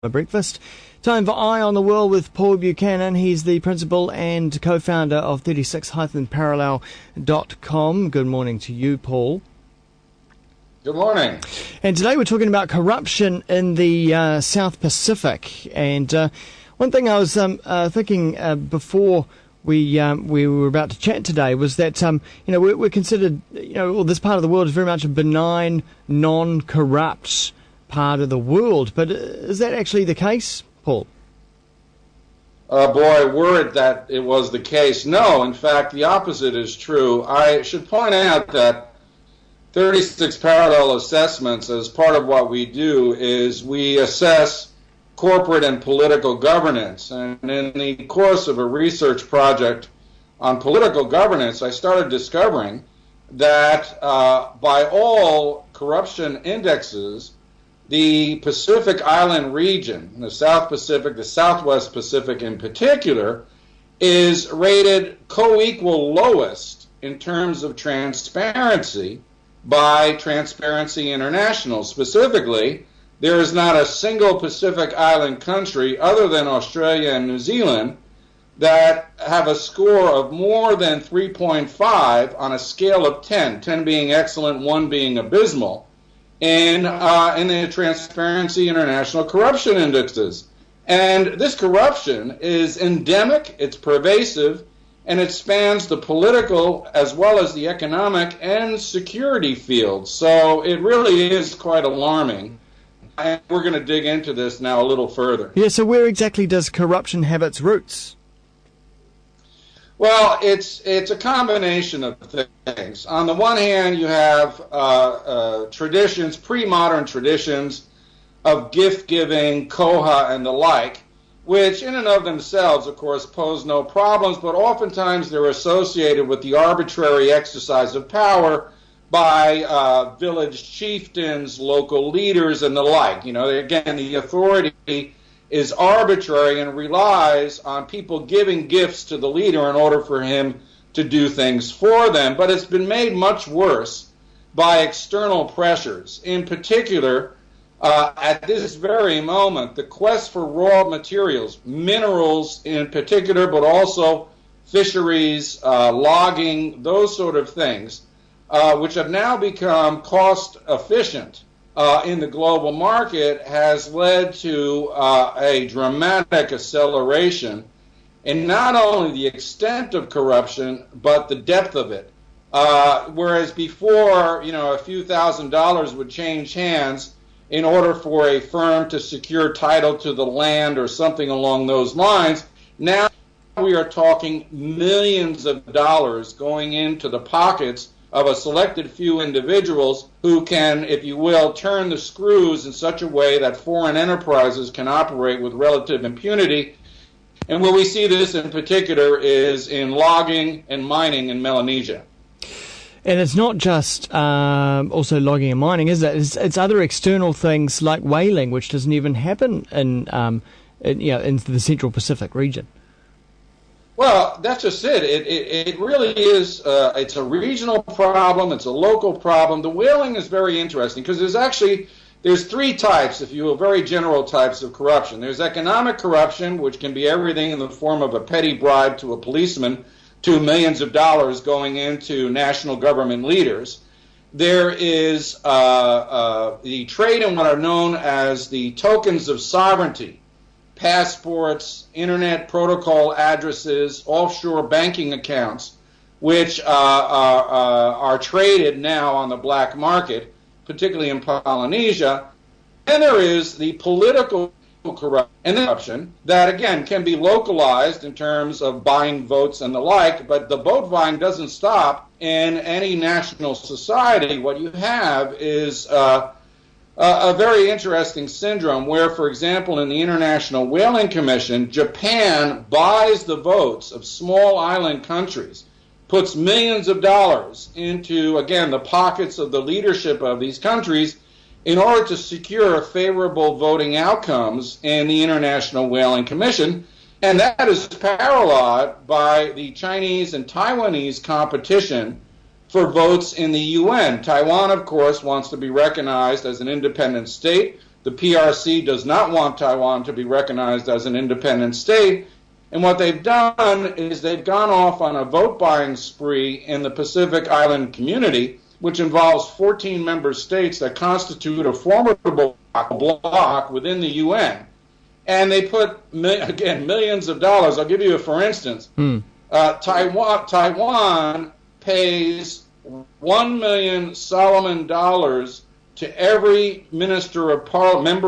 Breakfast. Time for Eye on the World with Paul Buchanan. He's the principal and co-founder of 36-parallel.com. Good morning to you, Paul. Good morning. And today we're talking about corruption in the South Pacific. And one thing I was thinking before we were about to chat today was that we're considered, this part of the world is very much a benign, non-corrupt part of the world. But is that actually the case, Paul? Boy, were it that it was the case. No, in fact, the opposite is true. I should point out that 36 Parallel Assessments, as part of what we do, is we assess corporate and political governance. And in the course of a research project on political governance, I started discovering that by all corruption indexes, the Pacific Island region, the South Pacific, the Southwest Pacific in particular, is rated co-equal lowest in terms of transparency by Transparency International. Specifically, there is not a single Pacific Island country other than Australia and New Zealand that have a score of more than 3.5 on a scale of 10, 10 being excellent, 1 being abysmal, in the Transparency International corruption indexes. And this corruption is endemic, it's pervasive, and it spans the political as well as the economic and security fields. So it really is quite alarming. And we're going to dig into this now a little further. Yeah, so where exactly does corruption have its roots? Well, it's a combination of things. On the one hand, you have traditions, pre-modern traditions of gift-giving, koha, and the like, which in and of themselves, of course, pose no problems, but oftentimes they're associated with the arbitrary exercise of power by village chieftains, local leaders, and the like. Again, the authority is arbitrary and relies on people giving gifts to the leader in order for him to do things for them. But it's been made much worse by external pressures. In particular, at this very moment, the quest for raw materials, minerals in particular, but also fisheries, logging, those sort of things, which have now become cost efficient in the global market, has led to a dramatic acceleration in not only the extent of corruption, but the depth of it. Whereas before, a few $1,000s would change hands in order for a firm to secure title to the land or something along those lines, now we are talking millions of dollars going into the pockets of a selected few individuals who can, if you will, turn the screws in such a way that foreign enterprises can operate with relative impunity. And where we see this in particular is in logging and mining in Melanesia. And it's not just also logging and mining, is it? It's other external things like whaling, which doesn't even happen in the Central Pacific region. Well, that's just it. It really is. It's a regional problem. It's a local problem. The whaling is very interesting because there's three types, if you will, very general types of corruption. There's economic corruption, which can be everything in the form of a petty bribe to a policeman, to millions of dollars going into national government leaders. There is the trade in what are known as the tokens of sovereignty, passports, internet protocol addresses, offshore banking accounts, which are traded now on the black market, particularly in Polynesia. And there is the political corruption that, again, can be localized in terms of buying votes and the like, but the vote buying doesn't stop in any national society. What you have is a very interesting syndrome where, for example, in the International Whaling Commission, Japan buys the votes of small island countries, puts millions of dollars into, again, the pockets of the leadership of these countries in order to secure favorable voting outcomes in the International Whaling Commission. And that is paralleled by the Chinese and Taiwanese competition for votes in the UN. Taiwan, of course, wants to be recognized as an independent state. The PRC does not want Taiwan to be recognized as an independent state. And what they've done is they've gone off on a vote-buying spree in the Pacific Island community, which involves 14 member states that constitute a formidable bloc within the UN. And they put, again, millions of dollars. I'll give you a for instance. Taiwan pays 1 million Solomon dollars to every member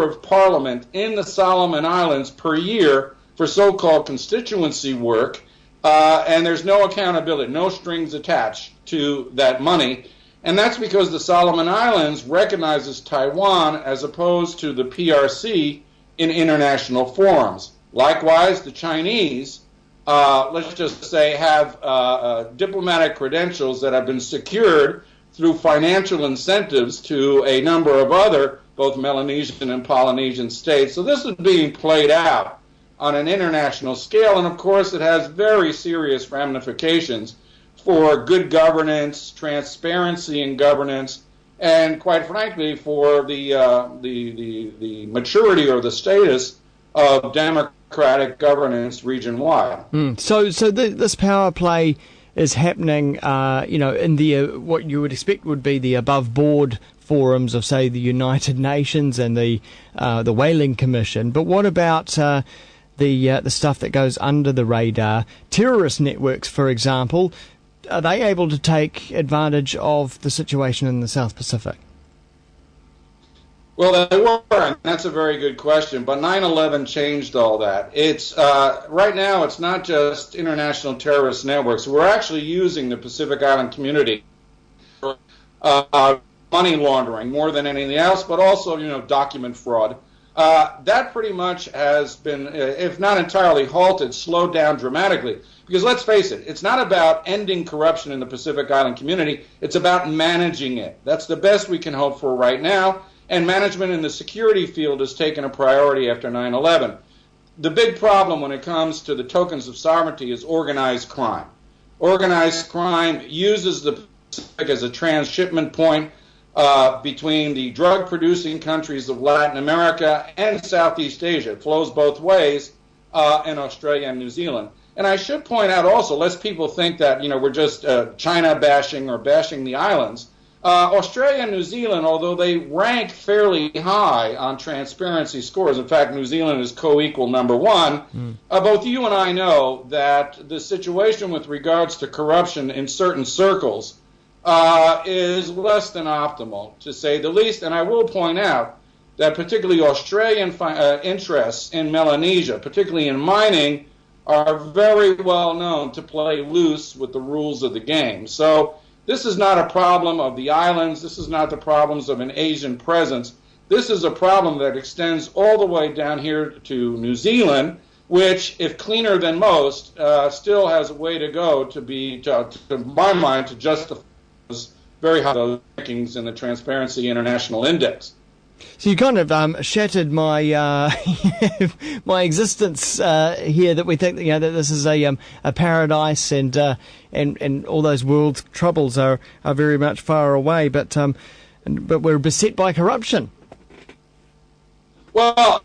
of parliament in the Solomon Islands per year for so-called constituency work, and there's no accountability, no strings attached to that money. And that's because the Solomon Islands recognizes Taiwan as opposed to the PRC in international forums. Likewise, the Chinese, let's just say, have diplomatic credentials that have been secured through financial incentives to a number of other, both Melanesian and Polynesian states. So this is being played out on an international scale, and of course it has very serious ramifications for good governance, transparency in governance, and quite frankly for the maturity or the status of democratic governance region-wide. So this power play is happening, in the what you would expect would be the above-board forums of, say, the United Nations and the Whaling Commission. But what about the stuff that goes under the radar? Terrorist networks, for example, are they able to take advantage of the situation in the South Pacific? Well, they were, and that's a very good question. But 9/11 changed all that. It's right now. It's not just international terrorist networks. We're actually using the Pacific Island community for money laundering more than anything else, but also document fraud. That pretty much has been, if not entirely halted, slowed down dramatically. Because let's face it, it's not about ending corruption in the Pacific Island community. It's about managing it. That's the best we can hope for right now. And management in the security field has taken a priority after 9/11. The big problem when it comes to the tokens of sovereignty is organized crime. Organized crime uses the Pacific as a transshipment point between the drug-producing countries of Latin America and Southeast Asia. It flows both ways in Australia and New Zealand. And I should point out also, lest people think that we're just China bashing or bashing the islands. Australia and New Zealand, although they rank fairly high on transparency scores, in fact, New Zealand is co-equal number one, both you and I know that the situation with regards to corruption in certain circles is less than optimal, to say the least. And I will point out that particularly Australian interests in Melanesia, particularly in mining, are very well known to play loose with the rules of the game. So this is not a problem of the islands. This is not the problems of an Asian presence. This is a problem that extends all the way down here to New Zealand, which, if cleaner than most, still has a way to go to my mind, to justify those very high rankings in the Transparency International Index. So you kind of shattered my my existence here, that we think that this is a paradise and all those world troubles are very much far away, but we're beset by corruption. Well,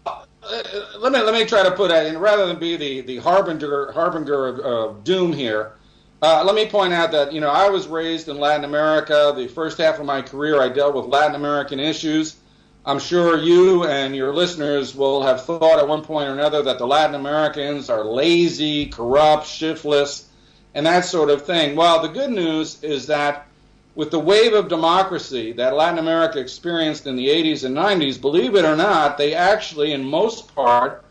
let me try to put it, and rather than be the harbinger of doom here. Let me point out that I was raised in Latin America. The first half of my career, I dealt with Latin American issues. I'm sure you and your listeners will have thought at one point or another that the Latin Americans are lazy, corrupt, shiftless, and that sort of thing. Well, the good news is that with the wave of democracy that Latin America experienced in the 80s and 90s, believe it or not, they actually, in most part,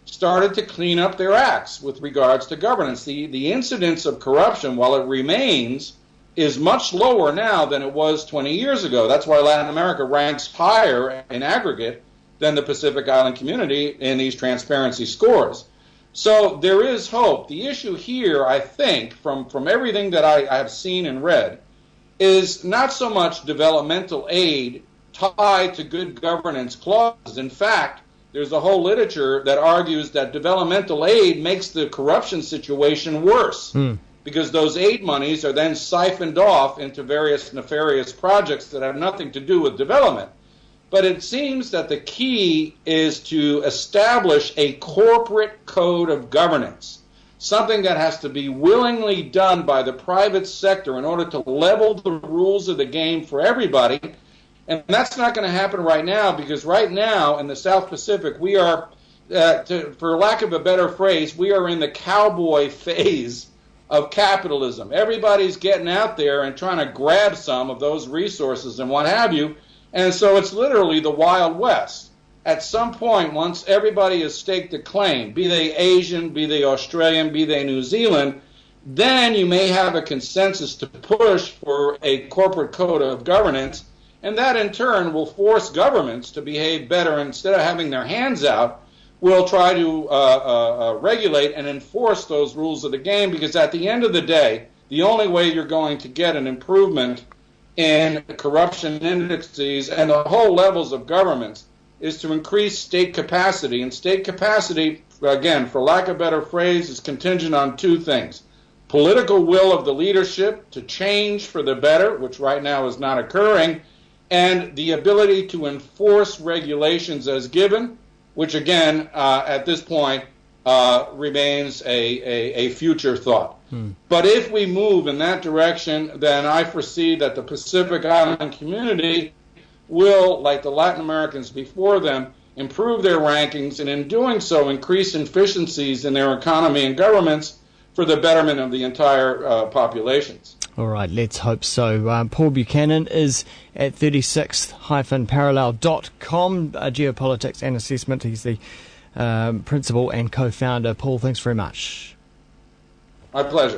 started to clean up their acts with regards to governance. The incidence of corruption, while it remains, is much lower now than it was 20 years ago. That's why Latin America ranks higher in aggregate than the Pacific Island community in these transparency scores. So there is hope. The issue here, I think, from everything that I have seen and read, is not so much developmental aid tied to good governance clauses. In fact, there's a whole literature that argues that developmental aid makes the corruption situation worse. Because those aid monies are then siphoned off into various nefarious projects that have nothing to do with development. But it seems that the key is to establish a corporate code of governance, something that has to be willingly done by the private sector in order to level the rules of the game for everybody. And that's not going to happen right now, because right now in the South Pacific, we are, for lack of a better phrase, we are in the cowboy phase of capitalism. Everybody's getting out there and trying to grab some of those resources and what have you. And so it's literally the Wild West. At some point, once everybody has staked a claim, be they Asian, be they Australian, be they New Zealand, then you may have a consensus to push for a corporate code of governance, and that in turn will force governments to behave better. Instead of having their hands out, will try to regulate and enforce those rules of the game, because at the end of the day, the only way you're going to get an improvement in corruption indices and the whole levels of governments is to increase state capacity. And state capacity, again, for lack of a better phrase, is contingent on two things: political will of the leadership to change for the better, which right now is not occurring, and the ability to enforce regulations as given, which again, at this point, remains a future thought. But if we move in that direction, then I foresee that the Pacific Island community will, like the Latin Americans before them, improve their rankings, and in doing so, increase efficiencies in their economy and governments for the betterment of the entire populations. All right, let's hope so. Paul Buchanan is at 36th-parallel.com, geopolitics and assessment. He's the principal and co-founder. Paul, thanks very much. My pleasure.